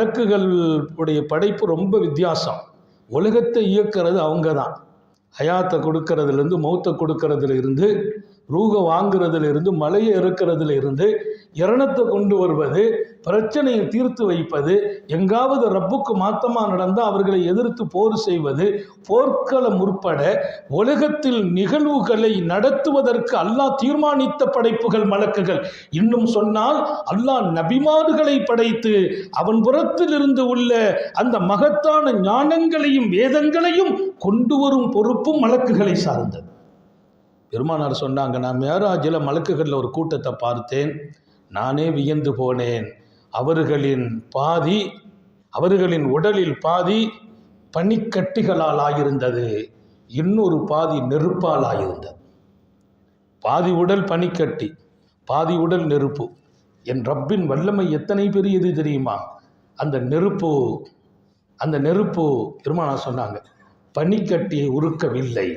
மலக்குகளுடைய படைப்பு ரொம்ப வித்தியாசம். உலகத்தை இயக்கிறது அவங்க தான். ஹயாத்தை கொடுக்கறதுலேருந்து, மௌத்தை கொடுக்கறதுல இருந்து, ரூக வாங்குறதுல இருந்து, மலையை இறக்கிறதுல இருந்து, இரணத்தை கொண்டு வருவது, பிரச்சனையை தீர்த்து வைப்பது, எங்காவது ரப்புக்கு மாத்தமா நடந்தால் அவர்களை எதிர்த்து போர் செய்வது, போர்க்களம் உட்பட உலகத்தில் நிகழ்வுகளை நடத்துவதற்கு அல்லாஹ் தீர்மானித்த படைப்புகள் மலக்குகள். இன்னும் சொன்னால் அல்லாஹ் நபிமார்களை படைத்து அவன் புறத்தில் இருந்து உள்ள அந்த மகத்தான ஞானங்களையும் வேதங்களையும் கொண்டு வரும் பொறுப்பும் மலக்குகளை சார்ந்தது. பெருமானார் சொன்னாங்க, நான் மேராஜில் மலக்குகளில் ஒரு கூட்டத்தை பார்த்தேன், நானே வியந்து போனேன். அவர்களின் உடலில் பாதி பனிக்கட்டிகளால் ஆயிருந்தது, இன்னொரு பாதி நெருப்பால் ஆயிருந்தது. பாதி உடல் பனிக்கட்டி, பாதி உடல் நெருப்பு. என் ரப்பின் வல்லமை எத்தனை பெரியது தெரியுமா? அந்த நெருப்பு பெருமானார் சொன்னாங்க, பனிக்கட்டியை உருக்கவில்லை,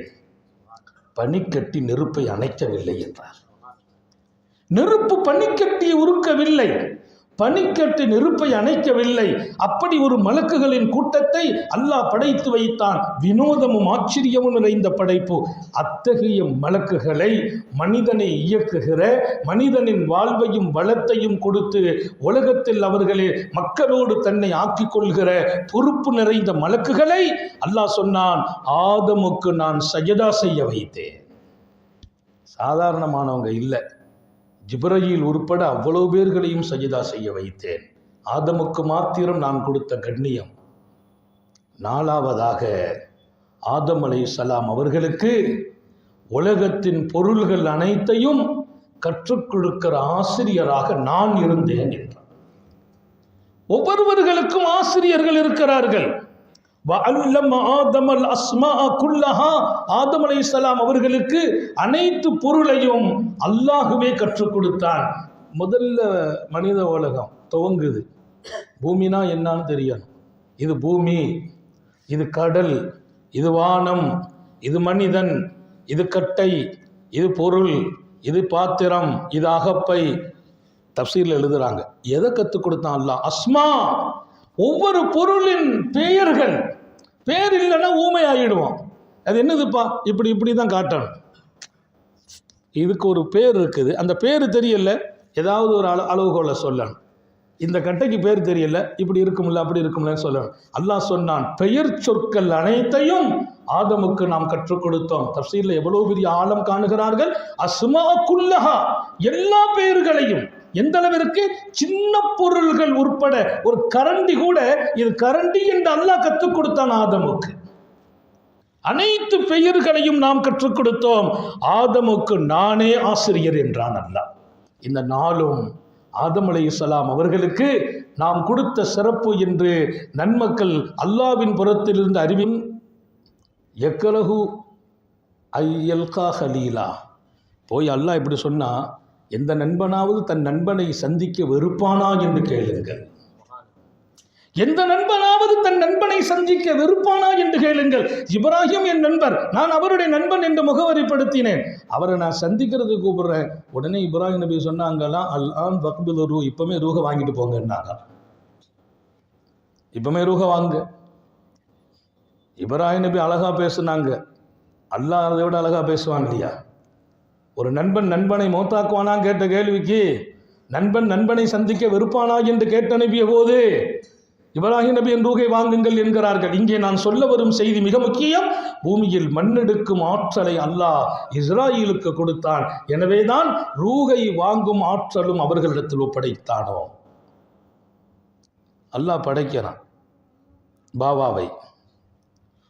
பனிக்கட்டி நெருப்பை அணைக்கவில்லை என்றார். நெருப்பு பனிக்கட்டியை உருக்கவில்லை, பனிக்கட்டி நெருப்பை அணைக்கவில்லை. அப்படி ஒரு மலக்குகளின் கூட்டத்தை அல்லாஹ் படைத்து வைத்தான். வினோதமும் ஆச்சரியமும் நிறைந்த படைப்பு. அத்தகைய மலக்குகளை மனிதனை இயக்குகிற, மனிதனின் வாழ்வையும் வளத்தையும் கொடுத்து உலகத்தில் அவர்களே மக்களோடு தன்னை ஆக்கிக் கொள்கிற பொறுப்பு நிறைந்த மலக்குகளை அல்லாஹ் சொன்னான், ஆதமுக்கு நான் சஜதா செய்ய வைத்தேன். சாதாரணமானவங்க இல்லை, ஜிப்ரீல் உட்பட அவ்வளவு பேர்களையும் சஜிதா செய்ய வைத்தேன். ஆதமுக்கு மாத்திரம் நான் கொடுத்த கண்ணியம். நாலாவதாக ஆதம் அலைஹிஸ்ஸலாம் அவர்களுக்கு உலகத்தின் பொருள்கள் அனைத்தையும் கற்றுக் கொடுக்கிற ஆசிரியராக நான் இருந்தேன் என்றார். ஒவ்வொருவர்களுக்கும் ஆசிரியர்கள் இருக்கிறார்கள். ஆதம் அலைஹிஸ்ஸலாம் அவர்களுக்கு அனைத்து பொருளையும் அல்லாஹுவே கற்றுக் கொடுத்தான். முதல்ல மனித உலகம் துவங்குது. பூமினா என்னன்னு தெரியணும். இது பூமி, இது கடல், இது வானம், இது மனிதன், இது கட்டை, இது பொருள், இது பாத்திரம், இது அகப்பை. தஃசீர்ல எழுதுறாங்க, எதை கற்றுக் கொடுத்தான் அல்லாஹ்? அஸ்மா, ஒவ்வொரு பொருளின் பெயர்கள். பேர் இல்லைன்னா ஊமை ஆகிடுவோம். அது என்னதுப்பா, இப்படி தான் காட்டணும். இதுக்கு ஒரு பேர் இருக்குது, அந்த பேர் தெரியல, ஏதாவது ஒரு அளவுகோலை சொல்லணும். இந்த கட்டைக்கு பேர் தெரியல, இப்படி இருக்கும்ல அப்படி இருக்கும்லன்னு சொல்லணும். அல்லாஹ் சொன்னான், பெயர் சொற்கள் அனைத்தையும் ஆதமுக்கு நாம் கற்றுக் கொடுத்தோம். தஃசீர்ல எவ்வளவு பெரிய ஆழம் காணுகிறார்கள். அஸ்மா குல்லஹா, எல்லா பெயர்களையும். எந்த அளவிற்கு? சின்ன பொருள்கள் உட்பட ஒரு கரண்டி கூட இது கரண்டி என்று அல்லாஹ் கற்றுக் கொடுத்தான் ஆதமுக்கு. அனைத்து பெயர்களையும் நாம் கற்றுக் கொடுத்தோம். ஆதமுக்கு நானே ஆசிரியர் என்றான் அல்லாஹ். இந்த நாளும் ஆதம் அலைஹிஸ்ஸலாம் அவர்களுக்கு நாம் கொடுத்த சிறப்பு என்று நன்மக்கள் அல்லாஹ்வின் புறத்திலிருந்து அறிவின் யக்ரஹு ஐயல்கா ஹலீலா. போய் அல்லாஹ் இப்படி சொன்னா, எந்த நண்பனாவது தன் நண்பனை சந்திக்க வெறுப்பானா என்று கேளுங்கள். எந்த நண்பனாவது தன் நண்பனை சந்திக்க வெறுப்பானா என்று கேளுங்கள். இப்ராஹிம் என் நண்பர், நான் அவருடைய நண்பன் என்று முகவரிப்படுத்தினேன். அவரை நான் சந்திக்கிறதுக்கு கூப்பிடுறேன். உடனே இப்ராஹிம் நபி சொன்னாங்களாம், அல்-ஆன் வக்பில் ரூ, இப்பவுமே ரூஹ வாங்கிட்டு போங்கன்னாங்க. இப்பவுமே ரூஹ வாங்க. இப்ராஹிம் நபி அழகா பேசுனாங்க. அல்லாஹ் அதை விட அழகா பேசுவாங்க இல்லையா? ஒரு நண்பன் நண்பனை மௌத்தாக்குவானா கேட்ட கேள்விக்கு நண்பன் நண்பனை சந்திக்க வெறுப்பானா என்று கேட்டு அனுப்பிய போது இப்ராஹிம் நபி என் ரூகை வாங்குங்கள் என்கிறார்கள். இங்கே நான் சொல்ல வரும் செய்தி மிக முக்கியம். பூமியில் மண்ணெடுக்கும் ஆற்றலை அல்லாஹ் இஸ்ராயீலுக்கு கொடுத்தான். எனவேதான் ரூகை வாங்கும் ஆற்றலும் அவர்களிடத்தில் ஒப்படைத்தானோ. அல்லாஹ் படைக்கிறான் பாபாவை,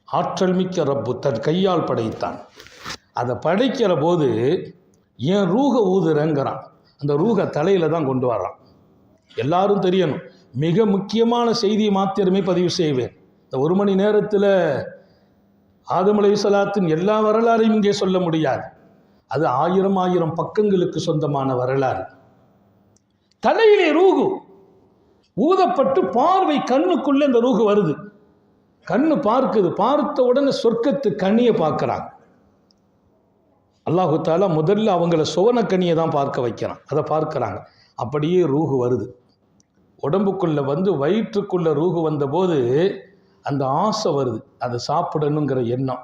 ஆற்றல் மிக்க ரப்பு தன் கையால் படைத்தான். அதை படைக்கிற போது ஏன் ரூக ஊதுறங்கிறான். அந்த ரூக தலையில தான் கொண்டு வர்றான். எல்லாரும் தெரியணும். மிக முக்கியமான செய்தியை மாத்திரமே பதிவு செய்வேன். இந்த ஒரு மணி நேரத்தில் ஆதம் அலைஹிஸ்ஸலாத்தின் எல்லா வரலாறையும் இங்கே சொல்ல முடியாது. அது ஆயிரம் பக்கங்களுக்கு சொந்தமான வரலாறு. தலையிலே ரூகு ஊதப்பட்டு பார்வை கண்ணுக்குள்ளே இந்த ரூகு வருது. கண்ணு பார்க்குது. பார்த்த உடனே சொர்க்கத்து கனியை பார்க்குறாங்க. அல்லாஹு தாலா முதல்ல அவங்கள சுவன கனியை தான் பார்க்க வைக்கிறான். அதை பார்க்குறாங்க. அப்படியே ரூஹு வருது. உடம்புக்குள்ளே வந்து வயிற்றுக்குள்ளே ரூஹு வந்தபோது அந்த ஆசை வருது, அதை சாப்பிடணுங்கிற எண்ணம்.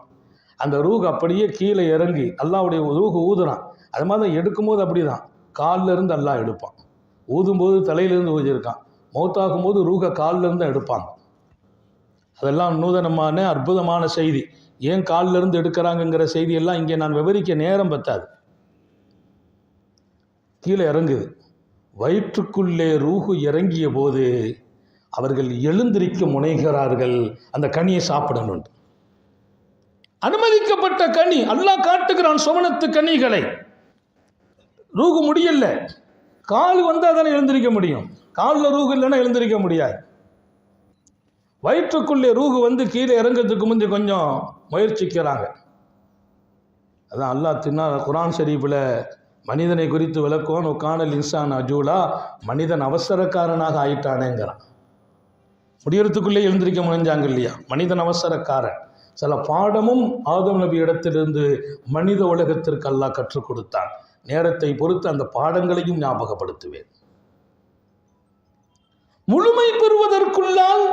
அந்த ரூஹு அப்படியே கீழே இறங்கி அல்லாஹ்வுடைய ரூஹு ஊதுறான். அது மாதிரி தான் எடுக்கும்போது அப்படி தான், காலில் இருந்து அல்லாஹ் எடுப்பான். ஊதும்போது தலையிலேருந்து ஊதியிருக்கான், மௌத்தாகும் போது ரூஹை காலில் இருந்து தான் எடுப்பாங்க. அதெல்லாம் நூதனமான அற்புதமான செய்தி. ஏன் காலில் இருந்து எடுக்கிறாங்கங்கிற செய்தியெல்லாம் இங்கே நான் விவரிக்க நேரம் பத்தாது. கீழே இறங்குது, வயிற்றுக்குள்ளே ரூஹு இறங்கிய போது அவர்கள் எழுந்திருக்க முனைகிறார்கள், அந்த கனியை சாப்பிடணும். அனுமதிக்கப்பட்ட கனி, அல்லாஹ் காட்டுகிறான் சுவனத்து கனிகளை. ரூஹு முடியல, கால் வந்தால் தானே எழுந்திருக்க முடியும், காலில் ரூஹு இல்லைன்னா எழுந்திருக்க முடியாது. வயிற்றுக்குள்ளே ரூஹு வந்து கீழே இறங்கிறதுக்கு முந்தைய கொஞ்சம் முயற்சிக்கிறாங்க. அதான் அல்லாஹ் குர்ஆன் ஷரீஃபில் மனிதனை குறித்து விளக்குவான், கானல் இன்சான் அஜூலா, மனிதன் அவசரக்காரனாக ஆயிட்டானேங்கிறான். முடியறதுக்குள்ளே எழுந்திருக்க முடிஞ்சாங்க இல்லையா, மனிதன் அவசரக்காரன். சில பாடமும் ஆதம் நபி இடத்திலிருந்து மனித உலகத்திற்கு அல்லாஹ் கற்றுக் கொடுத்தான். நேரத்தை பொறுத்து அந்த பாடங்களையும் ஞாபகப்படுத்துவேன். முழுமை பெறுவதற்குள்ளால்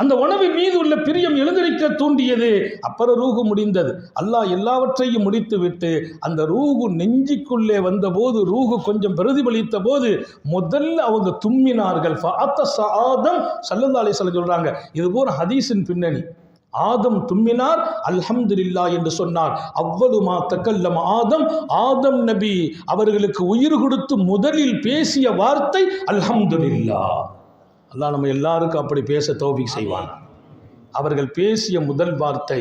அந்த உணவின் மீது உள்ள பிரியம் எழுந்திருக்க தூண்டியது. அப்புறம் ரூஹு முடிந்தது. அல்லாஹ் எல்லாவற்றையும் முடித்து விட்டு அந்த ரூஹு நெஞ்சிக்குள்ளே வந்தபோது, ரூஹு கொஞ்சம் பிரதிபலித்த போது முதல்ல அவங்க தும்மினார்கள். ஆதம் ஸல்லல்லாஹு அலைஹி வஸல்லம் சொல்றாங்க, இது போற ஹதீஸின் பின்னணி. ஆதம் தும்மினார், அல்ஹம்துலில்லாஹ் என்று சொன்னார். அவ்வளுமா தக்கல்லம் ஆதம், ஆதம் நபி அவர்களுக்கு உயிர் கொடுத்து முதலில் பேசிய வார்த்தை அல்ஹம்துலில்லாஹ். அல்லாஹ் நம்ம எல்லாருக்கும் அப்படி பேச தௌஃபீக் செய்வான். அவர்கள் பேசிய முதல் வார்த்தை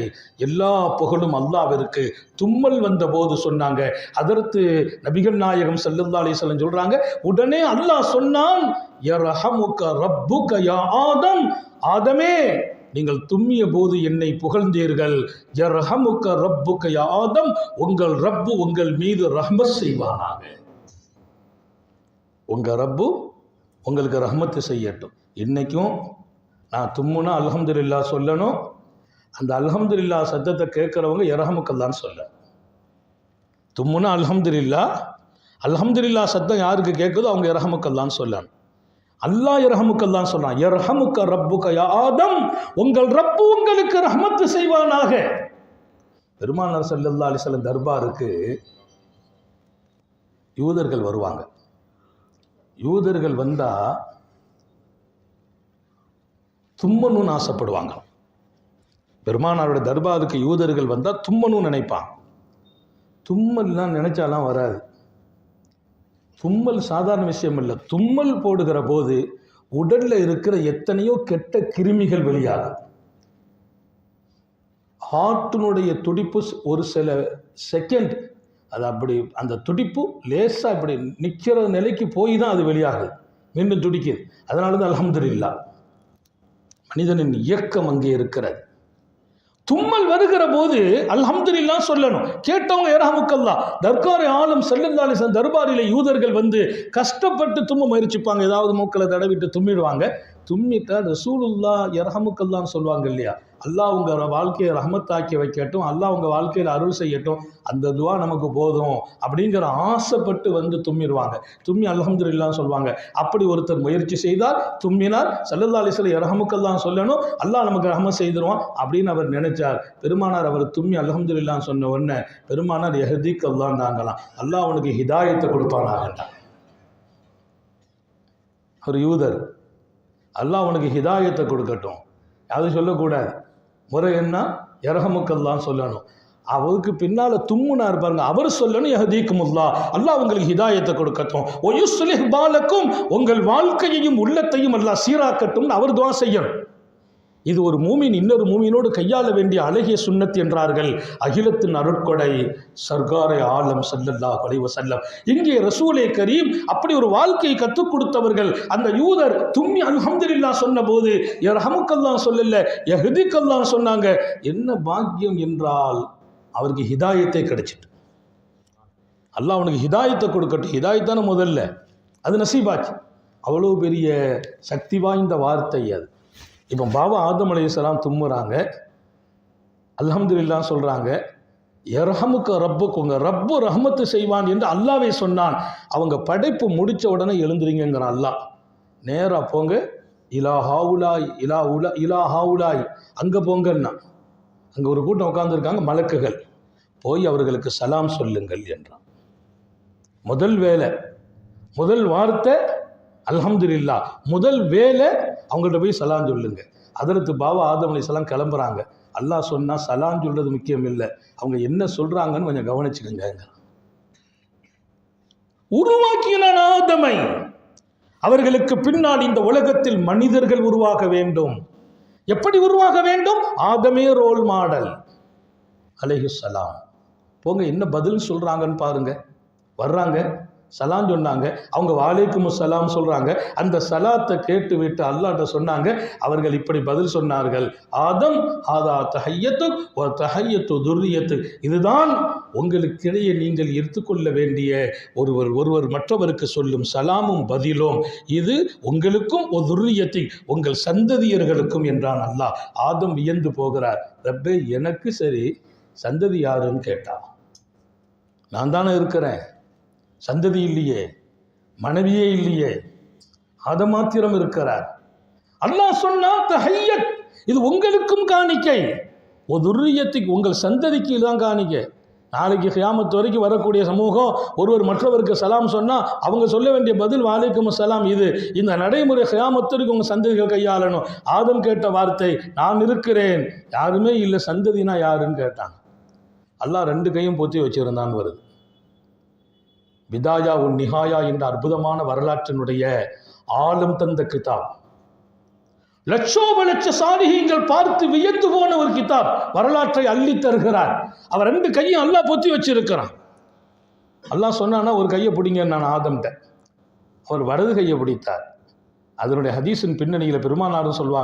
எல்லா புகழும் அல்லாஹ்விற்கு. தும்மல் வந்த போது சொன்னாங்க, அதற்கு நபிகள் நாயகம் ஸல்லல்லாஹு அலைஹி வஸல்லம் சொல்றாங்க, உடனே அல்லாஹ் சொன்னான், யர்ஹமுக ரப்புக யா ஆதம், ஆதமே நீங்கள் தும்மிய போது என்னை புகழ்ந்தீர்கள். யர்ஹமுக ரப்புக யா ஆதம், உங்கள் ரப்பு உங்கள் மீது ரஹ்மத் செய்வானாக. உங்க ரப்பு உங்களுக்கு ரஹ்மத்து செய்யட்டும். இன்னைக்கும் நான் தும்முனா அல்ஹம்துலில்லாஹ் சொல்லணும். அந்த அல்ஹம்துலில்லாஹ் சத்தத்தை கேட்குறவங்க யர்ஹமுக்கல்லான்னு சொல்ல. தும்முனா அல்ஹம்துலில்லாஹ், அல்ஹம்துலில்லாஹ் சத்தம் யாருக்கு கேட்குதோ அவங்க யர்ஹமுக்கல்லான்னு சொல்லணும். அல்லாஹ் யர்ஹமுக்கல்லான்னு சொல்றான். யர்ஹமுக்க ரப்புக யா ஆதம், உங்கள் ரப்பு உங்களுக்கு ரஹ்மத்து செய்வானாக. பெருமானார் ஸல்லல்லாஹு அலைஹி வஸல்லம் தர்பாருக்கு யூதர்கள் வருவாங்க. யூதர்கள் வந்தா தும்மணும்னு ஆசைப்படுவாங்க. பெருமானாரோட தர்பாருக்கு யூதர்கள் வந்தா தும்மணும்னு நினைப்பாங்க. தும்மல்லாம் நினைச்சாலாம் வராது. தும்மல் சாதாரண விஷயம் இல்லை. தும்மல் போடுகிற போது உடல்ல இருக்கிற எத்தனையோ கெட்ட கிருமிகள் வெளியாகும். ஹார்ட்டினுடைய துடிப்பு ஒரு சில செகண்ட், அது அப்படி அந்த துடிப்பு லேசாக இப்படி நிற்கிற நிலைக்கு போய் தான் அது வெளியாகுது, மீண்டும் துடிக்குது. அதனால தான் அல்ஹம்துலில்லாஹ். மனிதனின் இயக்கம் அங்கே இருக்கிறது. தும்மல் வருகிற போது அல்ஹம்துலில்லாஹ் சொல்லணும். கேட்டவங்க யர்ஹமுக்கல்லாஹ். தர்காரி ஆலம் ஸல்லல்லாஹு அலைஹி வஸல்லம் தர்பாரில் யூதர்கள் வந்து கஷ்டப்பட்டு தும்ம முயற்சிப்பாங்க. ஏதாவது மூக்களை தடவிட்டு தும்மிடுவாங்க. தும்மிட்டா ரசூலுல்லாஹ் யர்ஹமுக்கல்லான்னு சொல்லுவாங்க இல்லையா, அல்லாஹ் உங்கள் வாழ்க்கையை ரஹ்மத்தாக்கி வைக்கட்டும், அல்லாஹ் உங்கள் வாழ்க்கையில் அருள் செய்யட்டும், அந்த துவா நமக்கு போதும் அப்படிங்கிற ஆசைப்பட்டு வந்து தும்மிடுவாங்க. தும்மி அல்ஹம்துலில்லாஹ் சொல்லுவாங்க. அப்படி ஒருத்தர் முயற்சி செய்தால், தும்மினார், ஸல்லல்லாஹு அலைஹி வஸல்லம் யர்ஹமுக்கல்லாஹ் சொல்லணும், அல்லாஹ் நமக்கு ரஹ்மத் செய்திருவான் அப்படின்னு அவர் நினைச்சார். பெருமானார் அவர் தும்மி அல்ஹம்துலில்லாஹ் சொன்ன உடனே பெருமானார் யஹ்திக்கல்லாஹ் தாங்கலாம், அல்லாஹ் அவனுக்கு ஹிதாயத்தை கொடுப்பானாகட்டான். ஒரு யூதர், அல்லாஹ் அவனுக்கு ஹிதாயத்தை கொடுக்கட்டும், அது சொல்லக்கூடாது. முறை என்ன, யர்ஹமுக்கல்லாஹ் சொல்லணும். அவருக்கு பின்னால தும்முனா இருப்பாருங்க, அவர் சொல்லணும் யஹ்தீக்குமுல்லாஹ், அல்லாஹ் உங்களுக்கு ஹிதாயத்தை கொடுக்கட்டும், வயுஸ்லிஹ் பாலக்கும், உங்கள் வாழ்க்கையையும் உள்ளத்தையும் அல்லாஹ் சீராக்கட்டும் அவர் துஆ செய்யணும். இது ஒரு மூமின் இன்னொரு மூமினோடு கையாள வேண்டிய அழகிய சுன்னத் என்றார்கள் அகிலத்தின் அருட்கொடை சர்காரை ஆலம் ஸல்லல்லாஹு அலைஹி வஸல்லம். இங்கே ரசூலே கரீம் அப்படி ஒரு வாழ்க்கையை கற்றுக் கொடுத்தவர்கள். அந்த யூதர் தும்மி அல்ஹம்துலில்லாஹ் சொன்ன போது யர்ஹமுக்கல்லாஹ் சொல்லல, யஹ்திக்கல்லாஹ் சொன்னாங்க. என்ன பாக்கியம் என்றால் அவருக்கு ஹிதாயத்தை கிடைச்சிட்டு. அல்லாஹ் அவனுக்கு ஹிதாயத்தை கொடுக்கட்டும். ஹிதாயத்தான முதல்ல அது நசீபாச்சு. அவ்வளோ பெரிய சக்தி வாய்ந்த வார்த்தை அது. இப்போ பாபா ஆதம் அலைஹிஸ்ஸலாம் தும்முறாங்க, அல்ஹம்துலில்லாஹ் சொல்கிறாங்க. யர்ஹமுக்க ரப்புக்கு, உங்கள் ரப்பு ரஹ்மத்து செய்வான் என்று அல்லாவே சொன்னான். அவங்க படைப்பு முடித்த உடனே எழுந்துறீங்கிறான் அல்லாஹ். நேராக போங்க, இலா ஹாவுலாய் இலா உலா இலா ஹாவுலாய், அங்கே போங்கன்னா அங்கே ஒரு கூட்டம் உட்காந்துருக்காங்க மலக்குகள், போய் அவர்களுக்கு சலாம் சொல்லுங்கள் என்றான். முதல் வேலை, முதல் வார்த்தை அல்ஹம்துலில்லாஹ், முதல் வேலை அவங்கள்ட்ட போய் சலாம் சொல்லுங்க. ஹதரத் பாபா ஆதம் அலைஹிஸ்ஸலாம் கிளம்புறாங்க. அல்லாஹ் சொன்னா சலாம் சொல்றது முக்கியம் இல்லை, அவங்க என்ன சொல்றாங்கன்னு கொஞ்சம் கவனிச்சுக்கோங்க. உருவாக்கினான் ஆதமை, அவர்களுக்கு பின்னால் இந்த உலகத்தில் மனிதர்கள் உருவாக வேண்டும். எப்படி உருவாக வேண்டும்? ஆதமே ரோல் மாடல் அலைஹிஸ்ஸலாம். போங்க என்ன பதில் சொல்றாங்கன்னு பாருங்க. வர்றாங்க, சலாம் சொன்னாங்க, அவங்க வாலைக்கும் சலாம் சொல்றாங்க. அந்த சலாத்தை கேட்டு விட்டு அல்லாஹ்ட்ட சொன்னாங்க, அவர்கள் இப்படி பதில் சொன்னார்கள், ஆதம் ஹாதா தஹய்யத்து வ தஹய்யத்து துர்ரியத்து, இதுதான் உங்களுக்கிடையே நீங்கள் எடுத்துக்கொள்ள வேண்டிய ஒருவர் மற்றவருக்கு சொல்லும் சலாமும் பதிலும், இது உங்களுக்கும் ஒரு துர்ரியத்தை உங்கள் சந்ததியர்களுக்கும் என்றான் அல்லாஹ். ஆதம் வியந்து போகிறார், ரப்பே எனக்கு சரி சந்ததி யாருன்னு கேட்டா, நான் தானே இருக்கிறேன், சந்ததி இல்லையே, மனைவியே இல்லையே, அத மாத்திரம் இருக்கிறார். அல்லாஹ் சொன்னா தஹய்யத், இது உங்களுக்கும் காணிக்கை, ஒரு துர்ரியத்துக்கு உங்கள் சந்ததிக்கு இதுதான் காணிக்கை. நாளைக்கு கியாமத் வரைக்கும் வரக்கூடிய சமூகம் ஒருவர் மற்றவருக்கு சலாம் சொன்னா அவங்க சொல்ல வேண்டிய பதில் வாலைக்கும் சலாம். இது இந்த நடைமுறை கியாமத் வரைக்கும் உங்க சந்ததிகள் கையாளணும். ஆதம் கேட்ட வார்த்தை, நான் இருக்கிறேன், யாருமே இல்லை, சந்ததினா யாருன்னு கேட்டாங்க. அல்லாஹ் ரெண்டு கையும் பொத்தி வச்சிருந்தான்னு வருது. பிதாயா உன் நிஹாயா என்ற அற்புதமான வரலாற்றினுடைய ஆழம் தந்த கிதாப், லட்சோப லட்ச சாலிஹீன்கள் பார்த்து வியந்து போன ஒரு கிதாப், வரலாற்றை அள்ளி தருகிறார். அவர் ரெண்டு கையும் அல்லாஹ் பொத்தி வச்சிருக்கிறான். அல்லாஹ் சொன்னான்னா ஒரு கையை பிடிங்க, நான் ஆதம்கிட்ட, அவர் வலது கையை பிடித்தார். அதனுடைய ஹதீஸின் பின்னணியில் பெருமானாரும் சொல்வாங்க,